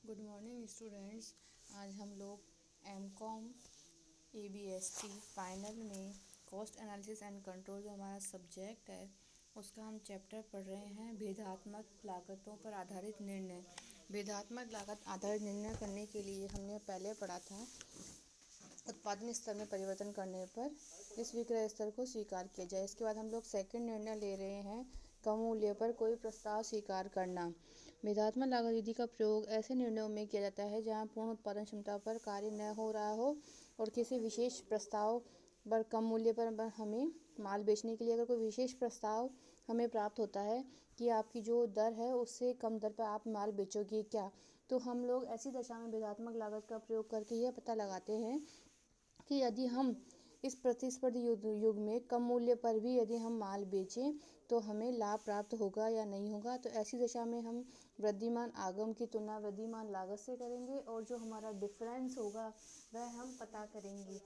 Good morning students. आज हम लोग एमकॉम ABST फाइनल में कॉस्ट एनालिसिस एंड कंट्रोल जो हमारा सब्जेक्ट है उसका हम चैप्टर पढ़ रहे हैं भेदात्मक लागतों पर आधारित निर्णय। भेदात्मक लागत आधारित निर्णय करने के लिए हमने पहले पढ़ा था उत्पादन स्तर में परिवर्तन करने पर इस विक्रय स्तर को स्वीकार किया जाए। इसके बाद हम लोग सेकंड निर्णय ले रहे हैं कम मूल्य पर कोई प्रस्ताव स्वीकार करना। भेदात्मक लागत विधि का प्रयोग ऐसे निर्णयों में किया जाता है जहां पूर्ण उत्पादन क्षमता पर कार्य न हो रहा हो और किसी विशेष प्रस्ताव पर कम मूल्य पर हमें माल बेचने के लिए अगर कोई विशेष प्रस्ताव हमें प्राप्त होता है कि आपकी जो दर है उससे कम दर पर आप माल बेचोगे क्या, तो हम लोग ऐसी दशा में भेदात्मक लागत का प्रयोग करके यह पता लगाते हैं कि यदि हम इस प्रतिस्पर्धी युग में कम मूल्य पर भी यदि हम माल बेचें तो हमें लाभ प्राप्त होगा या नहीं होगा। तो ऐसी दशा में हम वृद्धिमान आगम की तुलना वृद्धिमान लागत से करेंगे और जो हमारा डिफरेंस होगा वह हम पता करेंगे।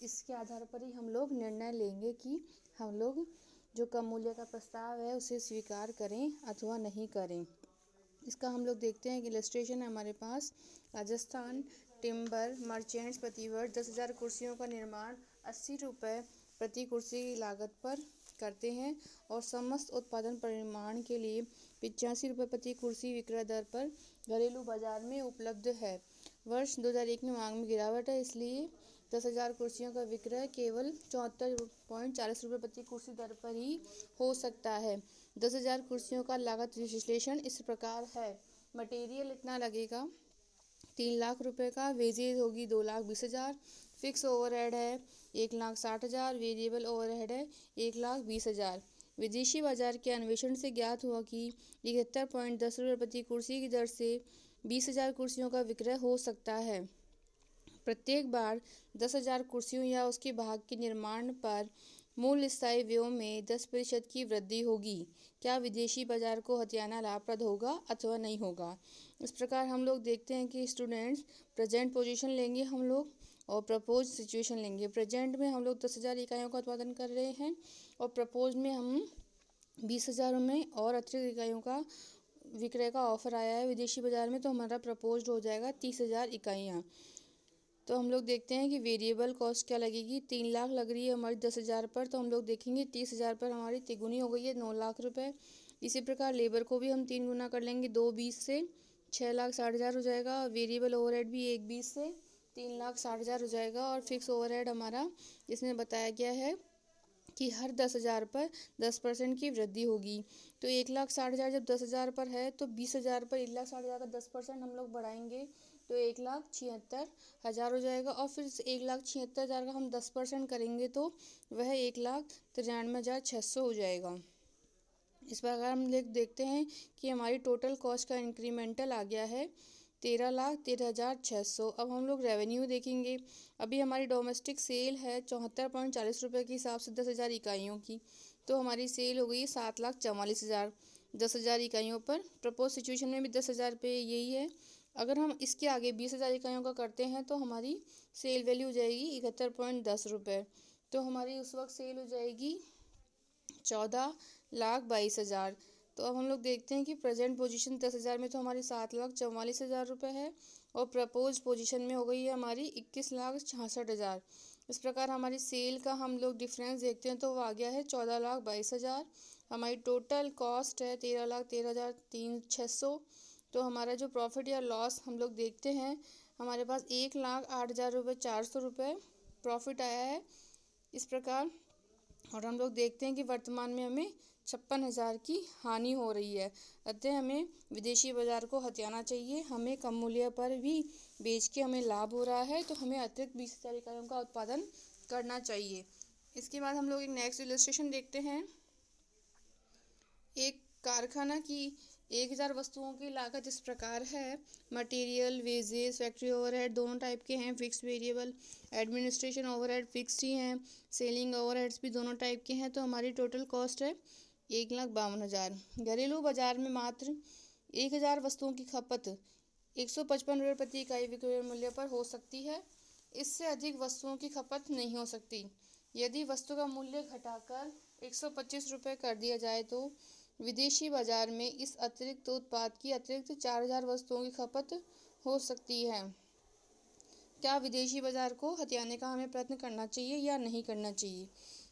इसके आधार पर ही हम लोग निर्णय लेंगे कि हम लोग जो कम मूल्य का प्रस्ताव है उसे स्वीकार करें अथवा नहीं करें। इसका हम लोग देखते हैं कि इलस्ट्रेशन है हमारे पास। राजस्थान टिम्बर मर्चेंट्स प्रतिवर्ष 10,000 कुर्सियों का निर्माण 80 रुपये प्रति कुर्सी की लागत पर करते हैं और समस्त उत्पादन परिमाण के लिए 85 रुपये प्रति कुर्सी विक्रय दर पर घरेलू बाजार में उपलब्ध है। वर्ष 2001 में मांग में गिरावट है, इसलिए 10,000 कुर्सियों का विक्रय केवल 74.40 रुपये प्रति कुर्सी दर पर ही हो सकता है। 10,000 कुर्सियों का लागत विश्लेषण इस प्रकार है। मटेरियल इतना लगेगा 3 लाख रुपए का, वेजेज होगी 2,20,000, फिक्स ओवरहेड है 1,60,000, वेरिएबल ओवरहेड है 1,20,000। विदेशी बाजार के अन्वेषण से ज्ञात हुआ कि 71.10 रुपये प्रति कुर्सी की दर से 20,000 कुर्सियों का विक्रय हो सकता है। प्रत्येक बार 10,000 कुर्सियों या उसके भाग के निर्माण पर मूल स्थायी व्ययों में 10% की वृद्धि होगी। क्या विदेशी बाजार को हथियाना लाभप्रद होगा अथवा नहीं होगा। इस प्रकार हम लोग देखते हैं कि स्टूडेंट्स प्रेजेंट पोजीशन लेंगे हम लोग और प्रपोज सिचुएशन लेंगे। प्रेजेंट में हम लोग 10,000 इकाइयों का उत्पादन कर रहे हैं और प्रपोज में हम 20,000 में और अतिरिक्त इकाइयों का विक्रय का ऑफर आया है विदेशी बाजार में, तो हमारा प्रपोज हो जाएगा 30,000 इकाइयाँ। तो हम लोग देखते हैं कि वेरिएबल कॉस्ट क्या लगेगी। 3 लाख लग रही है हमारी 10,000 पर, तो हम लोग देखेंगे 30,000 पर हमारी तिगुनी हो गई है 9 लाख रुपए। इसी प्रकार लेबर को भी हम 3 गुना कर लेंगे, 2,20 से 6,60,000 हो जाएगा। वेरिएबल ओवरहेड भी 1,20 से 3,60,000 हो जाएगा और फिक्स ओवरहेड हमारा इसमें बताया गया है कि हर 10,000 पर 10% की वृद्धि होगी। तो 1,60,000 जब 10,000 पर है तो 20,000 पर 1,60,000 का 10% हम लोग बढ़ाएंगे तो 1,76,000 हो जाएगा और फिर 1,76,000 का हम 10% करेंगे तो वह 1,93,600 हो जाएगा। इस प्रकार हम देखते हैं कि हमारी टोटल कॉस्ट का इंक्रीमेंटल आ गया है 13,13,600। अब हम लोग रेवेन्यू देखेंगे। अभी हमारी डोमेस्टिक सेल है 74.40 रुपये के हिसाब से 10,000 इकाइयों की, तो हमारी सेल हो गई 7,44,000 10,000 इकाइयों पर। प्रपोज सिचुएशन में भी 10,000 पे यही है। अगर हम इसके आगे 20,000 इकाइयों का करते हैं तो हमारी सेल वैल्यू हो जाएगी 71.10 रुपये। तो हमारी उस वक्त सेल हो जाएगी 14,22,000। तो अब हम लोग देखते हैं कि प्रेजेंट पोजीशन 10,000 में तो हमारी 7,44,000 रुपये है और प्रपोज पोजीशन में हो गई है हमारी 21,66,000। इस प्रकार हमारी सेल का हम लोग डिफरेंस देखते हैं तो वो आ गया है 14,22,000। हमारी टोटल कॉस्ट है 13,13,600। तो हमारा जो प्रॉफिट या लॉस हम लोग देखते हैं, हमारे पास 1,08,400 प्रॉफिट आया है इस प्रकार। और हम लोग देखते हैं कि वर्तमान में हमें 56,000 की हानि हो रही है। अतः हमें विदेशी बाजार को हथियाना चाहिए। हमें कम मूल्य पर भी बेच के हमें लाभ हो रहा है तो हमें अतिरिक्त 20,000 इकाइयों का उत्पादन करना चाहिए। इसके बाद हम लोग एक नेक्स्ट इलस्ट्रेशन देखते हैं। एक कारखाना की 1,000 वस्तुओं की लागत इस प्रकार है। मटेरियल, वेजेस, फैक्ट्री ओवरहेड दोनों टाइप के हैं, fix variable. Administration overhead fixed ही हैं, सेलिंग ओवरहेड्स भी दोनों टाइप के हैं। तो हमारी टोटल कॉस्ट है 1,52,000। घरेलू बाजार में मात्र 1,000 वस्तुओं की खपत 155 रुपये प्रति इकाई विक्रय मूल्य पर हो सकती है। इससे अधिक वस्तुओं की खपत नहीं हो सकती। यदि वस्तु का मूल्य घटाकर 125 रुपये कर दिया जाए तो विदेशी बाजार में इस अतिरिक्त उत्पाद की अतिरिक्त 4000 वस्तुओं की खपत हो सकती है। क्या विदेशी बाजार को हथियाने का हमें प्रयत्न करना चाहिए या नहीं करना चाहिए?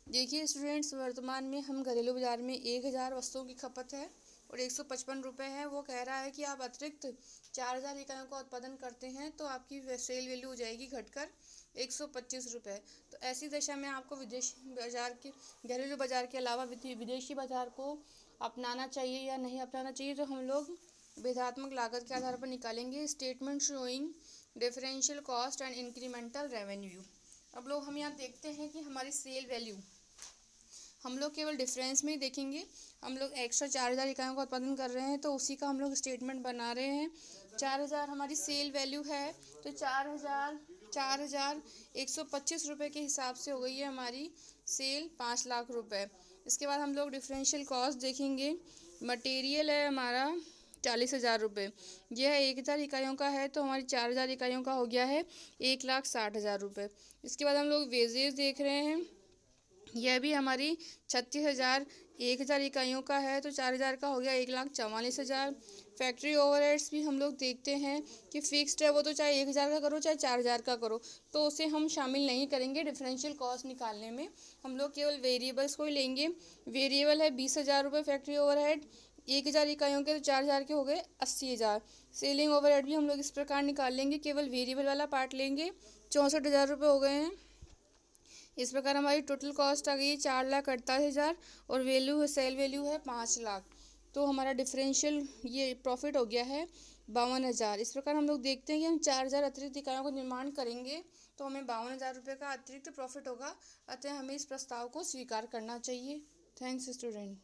देखिए स्टूडेंट्स, वर्तमान में हम घरेलू बाजार में 1000 वस्तुओं की खपत है और 155 रुपये है। वो कह रहा है कि आप अतिरिक्त 4000 इकाइयों का उत्पादन करते हैं तो आपकी सेल वैल्यू हो जाएगी घटकर 125 रुपये। तो ऐसी दशा में आपको विदेशी बाजार के घरेलू बाजार के अलावा विदेशी बाजार को अपनाना चाहिए या नहीं अपनाना चाहिए। तो हम लोग भेदात्मक लागत के आधार पर निकालेंगे। Statement showing differential cost and incremental revenue. अब लोग हम यहाँ देखते हैं कि हमारी सेल वैल्यू हम लोग केवल डिफरेंस में ही देखेंगे। हम लोग एक्स्ट्रा 4000 इकाइयों का उत्पादन कर रहे हैं तो उसी का हम लोग स्टेटमेंट बना रहे हैं। 4000 हमारी सेल वैल्यू है तो 4125 रुपये के हिसाब से हो गई है हमारी सेल 5 लाख रुपए। इसके बाद हम लोग डिफरेंशियल कॉस्ट देखेंगे। मटेरियल है हमारा 40,000 रुपये, यह 1000 इकाइयों का है तो हमारी 4000 इकाइयों का हो गया है 1,60,000 रुपये। इसके बाद हम लोग वेजेस देख रहे हैं, यह भी हमारी 36,000 1000 इकाइयों का है तो 4000 का हो गया 1,44,000। फैक्ट्री ओवरहेड्स भी हम लोग देखते हैं कि फिक्स्ड है, वो तो चाहे 1000 का करो चाहे 4000 का करो तो उसे हम शामिल नहीं करेंगे डिफरेंशियल कॉस्ट निकालने में। हम लोग केवल वेरिएबल्स को ही लेंगे। वेरिएबल है 20,000 रुपये फैक्ट्री ओवरहेड, 1000 इकाइयों के तो 4000 के हो गए 80,000। सेलिंग ओवरहेड भी हम लोग इस प्रकार निकाल लेंगे, केवल वेरिएबल वाला पार्ट लेंगे, 64,000 रुपये हो गए हैं। इस प्रकार हमारी टोटल कॉस्ट आ गई 4,48,000 और वैल्यू सेल वैल्यू है 5 लाख। तो हमारा डिफरेंशियल ये प्रॉफिट हो गया है 52,000। इस प्रकार हम लोग देखते हैं कि हम 4000 अतिरिक्त इकाइयों का निर्माण करेंगे तो हमें 52,000 रुपये का अतिरिक्त प्रॉफिट होगा। अतः हमें इस प्रस्ताव को स्वीकार करना चाहिए। Thanks student.